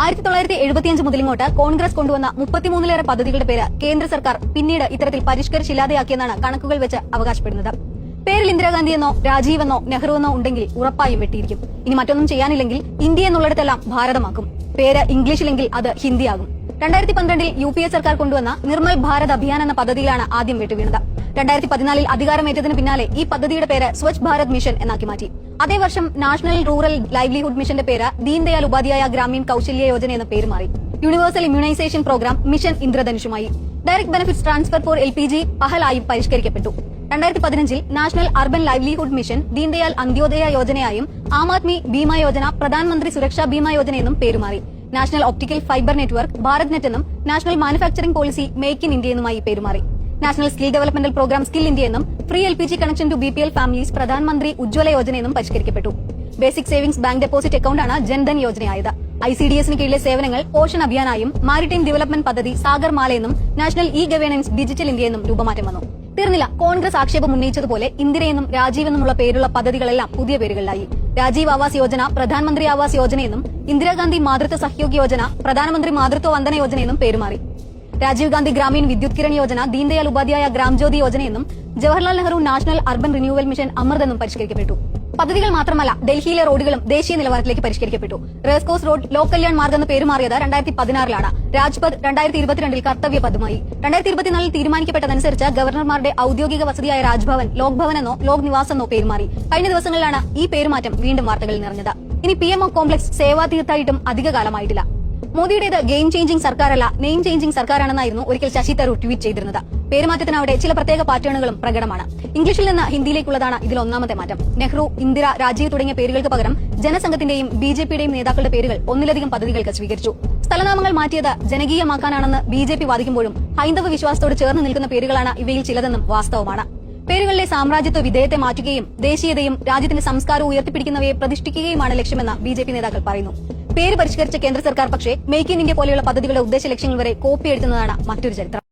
1975 മുതലിങ്ങോട്ട് കോൺഗ്രസ് കൊണ്ടുവന്ന 33ലേറെ പദ്ധതികളുടെ പേര് കേന്ദ്ര സർക്കാർ പിന്നീട് ഇത്തരത്തിൽ പരിഷ്കരിച്ചില്ലാതെയാക്കിയെന്നാണ് കണക്കുകൾ വെച്ച് അവകാശപ്പെടുന്നത്. പേരിൽ ഇന്ദിരാഗാന്ധിയെന്നോ രാജീവെന്നോ നെഹ്റുവെന്നോ ഉണ്ടെങ്കിൽ ഉറപ്പായും വെട്ടിയിരിക്കും. ഇനി മറ്റൊന്നും ചെയ്യാനില്ലെങ്കിൽ ഇന്ത്യ എന്നുള്ളിടത്തെല്ലാം ഭാരതമാക്കും. പേര് ഇംഗ്ലീഷിലെങ്കിൽ അത് ഹിന്ദിയാകും. 2012 UPA സർക്കാർ കൊണ്ടുവന്ന നിർമ്മൽ ഭാരത് അഭിയാൻ എന്ന പദ്ധതിയിലാണ് ആദ്യം വെട്ടുവീണത്. 2014 അധികാരമേറ്റതിന് പിന്നാലെ ഈ പദ്ധതിയുടെ പേര് സ്വച്ഛ് ഭാരത് മിഷൻ എന്നാക്കി മാറ്റി. അതേ വർഷം നാഷണൽ റൂറൽ ലൈവ്ലിഹുഡ് മിഷന്റെ പേര് ദീൻ ദയാൽ ഉപാധ്യായ ഗ്രാമീൺ കൌശല്യ യോജന എന്ന പേര് മാറി. യൂണിവേഴ്സൽ ഇമ്മ്യൂണൈസേഷൻ പ്രോഗ്രാം മിഷൻ ഇന്ദ്രധനുഷുമായി. Direct benefits transfer for LPG പഹലായും പരിഷ്കരിക്കപ്പെട്ടു. 2015 national urban livelihood mission Deen Dayal Antyodaya യോജനയായും ആം ആദ്മി ബീമ യോജന പ്രധാനമന്ത്രി സുരക്ഷാ ബീമ യോജന എന്നും പേരുമാറി. National optical fibre network Bharat net എന്നും national manufacturing policy make in India എന്നുമായി പേരുമാറി. National skill developmental programme skill India എന്നും free LPG connection to BPL families Pradhan Mantri Ujjwala Yojana എന്നും പരിഷ്കരിക്കപ്പെട്ടു. ബേസിക് സേവിംഗ്സ് ബാങ്ക് ഡെപ്പോസിറ്റ് അക്കൌണ്ടാണ് ജൻധൻ യോജനയായത്. ICDS കീഴിലെ സേവനങ്ങൾ പോഷൺ അഭിയാനായും മാരിടൈം ഡെവലപ്മെന്റ് പദ്ധതി സാഗർമാല എന്നും നാഷണൽ ഗവേണൻസ് ഡിജിറ്റൽ ഇന്ത്യ എന്നും രൂപമാറ്റം വന്നു. തീർന്നില്ല. കോൺഗ്രസ് ആക്ഷേപം ഉന്നയിച്ചതുപോലെ ഇന്ദിരയെന്നും രാജീവെന്നുമുള്ള പേരുള്ള പദ്ധതികളെല്ലാം പുതിയ പേരുകളിലായി. രാജീവ് ആവാസ് യോജന പ്രധാനമന്ത്രി ആവാസ് യോജനയെന്നും ഇന്ദിരാഗാന്ധി മാതൃത്വ സഹയോഗ് യോജന പ്രധാനമന്ത്രി മാതൃത്വ വന്ദന യോജനയെന്നും പേരുമാറി. രാജീവ് ഗാന്ധി ഗ്രാമീൺ വിദ്യുത് കിരൺ യോജന ദീൻ ദയാൽ ഉപാധ്യായ ഗ്രാം ജ്യോതി യോജനയെന്നും Jawaharlal Nehru national urban renewal mission Amrut എന്നും പരിഷ്കരിക്കപ്പെട്ടു. പദ്ധതികൾ മാത്രമല്ല, ഡൽഹിയിലെ റോഡുകളും ദേശീയ നിലവാരത്തിലേക്ക് പരിഷ്കരിക്കപ്പെട്ടു. റേസ്കോസ് റോഡ് ലോക് കല്യാൺ മാർഗ് എന്ന് പേരുമാറിയത് 2016 രാജ്പഥ് 2022 കർത്തവ്യ പദമായി. 2024 തീരുമാനിക്കപ്പെട്ടതനുസരിച്ച് ഗവർണർമാരുടെ ഔദ്യോഗിക വസതിയായ രാജ്ഭവൻ ലോക് ഭവൻ എന്നോ ലോക് നിവാസ് എന്നോ പേരുമാറി. കഴിഞ്ഞ ദിവസങ്ങളിലാണ് ഈ പേരുമാറ്റം വീണ്ടും വാർത്തകളിൽ നിറഞ്ഞത്. ഇനി PMO കോംപ്ലക്സ് സേവാതീർത്തായിട്ടും അധികകാലമായിട്ടില്ല. മോദിയുടേത് ഗെയിം ചേഞ്ചിങ് സർക്കാരല്ല, നെയിം ചേഞ്ചിങ് സർക്കാരാണെന്നായിരുന്നു ഒരിക്കൽ ശശി തരൂർ ട്വീറ്റ് ചെയ്തിരുന്നത്. പേരുമാറ്റത്തിന് അവിടെ ചില പ്രത്യേക പാറ്റേണുകളും പ്രകടമാണ്. ഇംഗ്ലീഷിൽ നിന്ന് ഹിന്ദിയിലേക്കുള്ളതാണ് ഇതിൽ ഒന്നാമത്തെ മാറ്റം. നെഹ്റു, ഇന്ദിര, രാജീവ് തുടങ്ങിയ പേരുകൾക്ക് പകരം ജനസംഘത്തിന്റെയും BJPയുടെയും നേതാക്കളുടെ പേരുകൾ ഒന്നിലധികം പദ്ധതികൾക്ക് സ്വീകരിച്ചു. സ്ഥലനാമങ്ങൾ മാറ്റിയത് ജനകീയമാക്കാനാണെന്ന് BJP വാദിക്കുമ്പോഴും ഹൈന്ദവ വിശ്വാസത്തോട് ചേർന്ന് നിൽക്കുന്ന പേരുകളാണ് ഇവയിൽ ചിലതെന്നും വാസ്തവമാണ്. പേരുകളിലെ സാമ്രാജ്യത്വ വിധേയത്തെ മാറ്റുകയും ദേശീയതയും രാജ്യത്തിന്റെ സംസ്കാരവും ഉയർത്തിപ്പിടിക്കുന്നവയെ പ്രതിഷ്ഠിക്കുകയുമാണ് ലക്ഷ്യമെന്ന് BJP നേതാക്കൾ പറയുന്നു. പേര് പരിഷ്കരിച്ച കേന്ദ്ര സർക്കാർ പക്ഷേ മേക്ക് ഇൻ ഇന്ത്യ പോലെയുള്ള പദ്ധതികളുടെ ഉദ്ദേശ ലക്ഷ്യങ്ങൾ വരെ കോപ്പിയെടുക്കുന്നതാണ് മറ്റൊരു ചരിത്രം.